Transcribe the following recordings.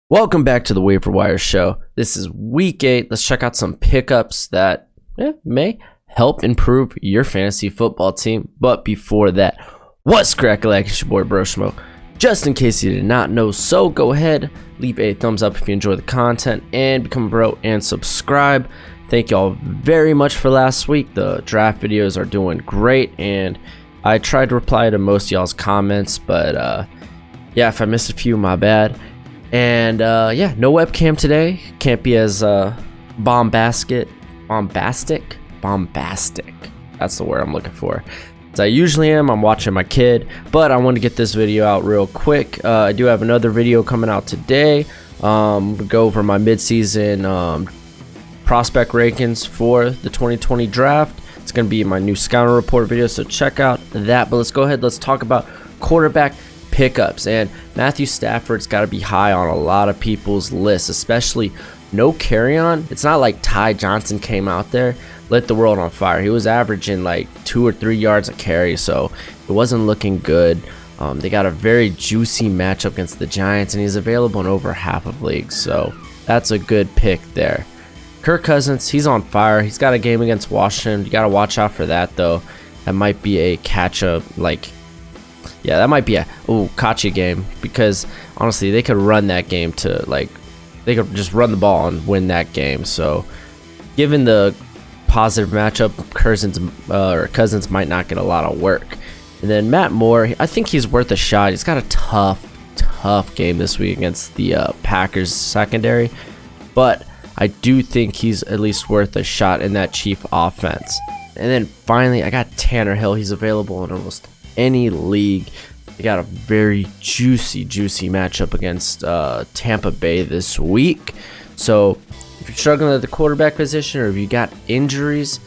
Welcome back to the Waiver Wire Show. This is week 8. Let's check out some pickups that may help improve your fantasy football team. But before that, what's cracking? It's your boy Broshmo. Just in case you did not know, so go ahead, leave a thumbs up if you enjoy the content, and become a bro and subscribe. Thank y'all very much for last week. The draft videos are doing great, and I tried to reply to most of y'all's comments, but yeah, if I missed a few, my bad. And yeah, no webcam today. Can't be as bombastic. That's the word I'm looking for, as I usually am. I'm watching my kid, but I want to get this video out real quick. I do have another video coming out today. We'll go over my midseason prospect rankings for the 2020 draft. It's going to be my new scouting report video, so check out that. But let's go ahead. Let's talk about quarterback pickups. And Matthew Stafford's got to be high on a lot of people's lists, especially no carry-on. It's not like Ty Johnson came out there, lit the world on fire. He was averaging like 2 or 3 yards a carry, so it wasn't looking good. They got a very juicy matchup against the Giants, and he's available in over half of leagues, so that's a good pick there. Kirk Cousins, he's on fire. He's got a game against Washington. You got to watch out for that, though. That might be a catch-up, yeah, that might be a gotcha game, because honestly, they could run that game to they could just run the ball and win that game. So, given the positive matchup, Cousins might not get a lot of work. And then Matt Moore, I think he's worth a shot. He's got a tough game this week against the Packers secondary, but I do think he's at least worth a shot in that Chief offense. And then finally, I got Tanner Hill. He's available in almost any league. They got a very juicy matchup against Tampa Bay this week. So if you're struggling at the quarterback position, or if you got injuries,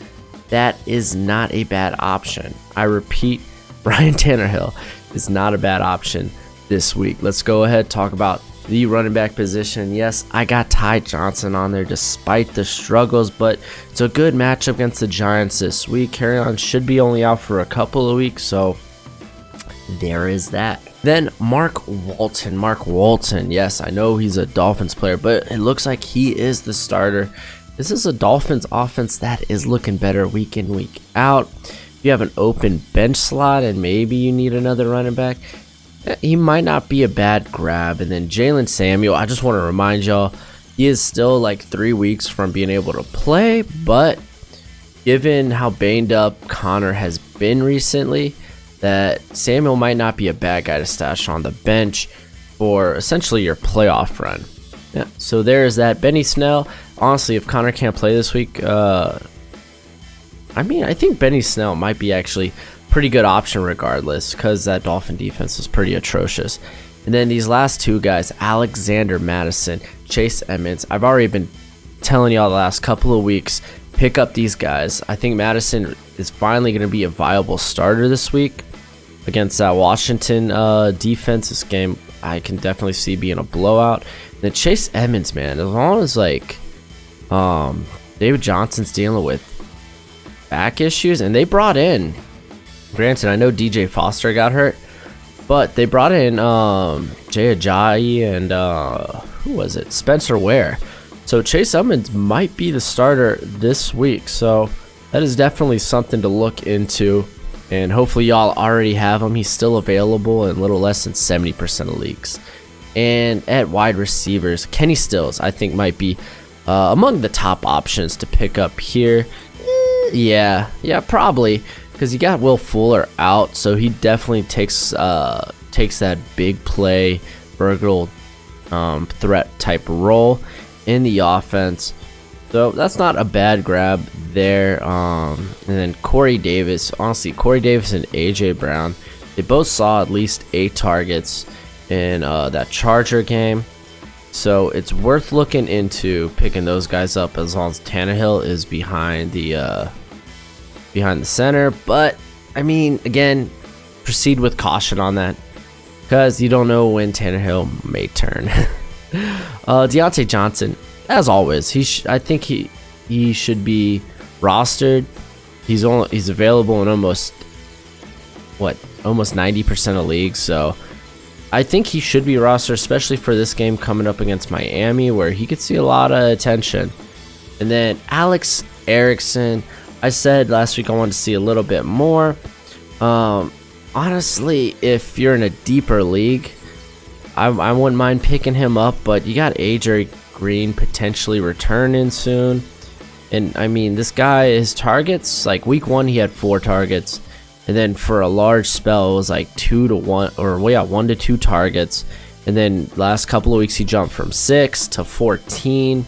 that is not a bad option. I repeat, Ryan Tannehill is not a bad option this week. Let's go ahead, talk about the running back position. Yes, I got Ty Johnson on there despite the struggles, but it's a good matchup against the Giants this week. Carry-on should be only out for a couple of weeks, so there is that. Then Mark Walton. Yes, I know he's a Dolphins player, but it looks like he is the starter. This is a Dolphins offense that is looking better week in, week out. If you have an open bench slot and maybe you need another running back, he might not be a bad grab. And then Jalen Samuel, I just want to remind y'all, he is still like 3 weeks from being able to play, but given how banged up Connor has been recently, that Samuel might not be a bad guy to stash on the bench for essentially your playoff run. Yeah, so there's that. Benny Snell, honestly, if Connor can't play this week, I think Benny Snell might be actually pretty good option regardless, because that Dolphin defense is pretty atrocious. And then these last two guys, Alexander Madison, Chase Edmonds, I've already been telling y'all the last couple of weeks, pick up these guys. I think Madison is finally going to be a viable starter this week against that Washington defense. This game I can definitely see being a blowout. And then Chase Edmonds, man, as long as David Johnson's dealing with back issues, and they brought in, granted, I know DJ Foster got hurt, but they brought in Jay Ajayi and who was it? Spencer Ware. So Chase Edmonds might be the starter this week. So that is definitely something to look into. And hopefully y'all already have him. He's still available in a little less than 70% of leagues. And at wide receivers, Kenny Stills, I think, might be among the top options to pick up here. Yeah, probably. Because you got Will Fuller out, so he definitely takes that big play, burgle threat type role in the offense. So that's not a bad grab there. And then Corey Davis, honestly, Corey Davis and AJ Brown, they both saw at least 8 targets in that Charger game. So it's worth looking into picking those guys up as long as Tannehill is behind the center. But I mean, again, proceed with caution on that, because you don't know when Tannehill may turn. Deontay Johnson, as always, I think he should be rostered. He's available in almost 90% of leagues, so I think he should be rostered, especially for this game coming up against Miami, where he could see a lot of attention. And then Alex Erickson, I said last week I wanted to see a little bit more. Honestly, if you're in a deeper league, I wouldn't mind picking him up, but you got AJ Green potentially returning soon. And I mean, this guy, his targets, like week 1 he had 4 targets, and then for a large spell it was like 2 to 1, or 1 to 2 targets, and then last couple of weeks he jumped from 6 to 14.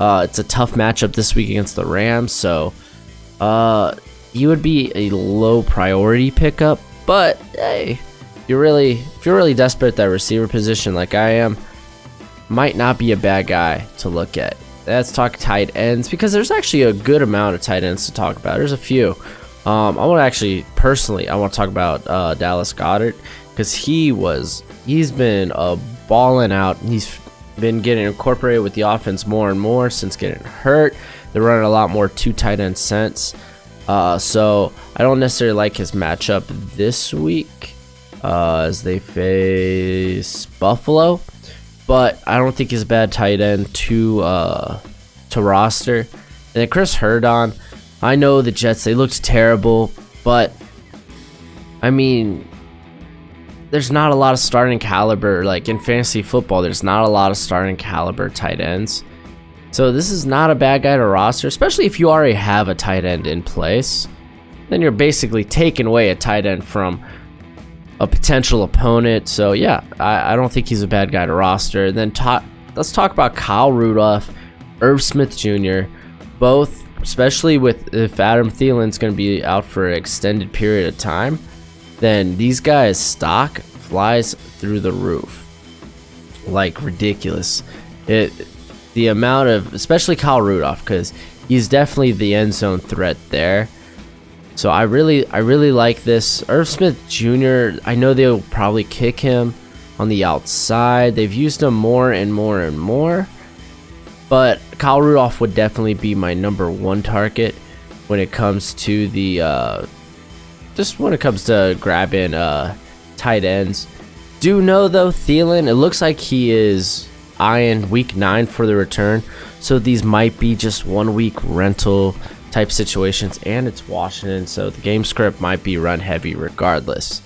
It's a tough matchup this week against the Rams, so he would be a low priority pickup. But hey, if you're really desperate at that receiver position like I am, might not be a bad guy to look at. Let's talk tight ends, because there's actually a good amount of tight ends to talk about. There's a few. I want to talk about Dallas Goedert, because he's been balling out. He's been getting incorporated with the offense more and more since getting hurt. They're running a lot more 2 tight end sets. So I don't necessarily like his matchup this week as they face Buffalo, but I don't think he's a bad tight end to roster. And then Chris Herndon, I know the Jets, they looked terrible, but I mean, there's not a lot of starting caliber, like in fantasy football, there's not a lot of starting caliber tight ends. So this is not a bad guy to roster, especially if you already have a tight end in place. Then you're basically taking away a tight end from a potential opponent. So yeah, I don't think he's a bad guy to roster. Then let's talk about Kyle Rudolph, Irv Smith Jr., both, especially if Adam Thielen's going to be out for an extended period of time, then these guys' stock flies through the roof, like ridiculous. The amount of, especially Kyle Rudolph, because he's definitely the end zone threat there. So I really like this. Irv Smith Jr., I know they'll probably kick him on the outside. They've used him more and more and more. But Kyle Rudolph would definitely be my number 1 target when it comes to the just when it comes to grabbing tight ends. Do know though, Thielen, it looks like he is eyeing week 9 for the return. So these might be just 1 week rental type situations, and it's Washington, so the game script might be run heavy regardless.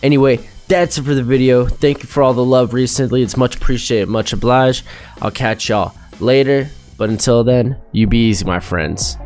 Anyway, that's it for the video. Thank you for all the love recently. It's much appreciated, much obliged. I'll catch y'all later, but until then, you be easy, my friends.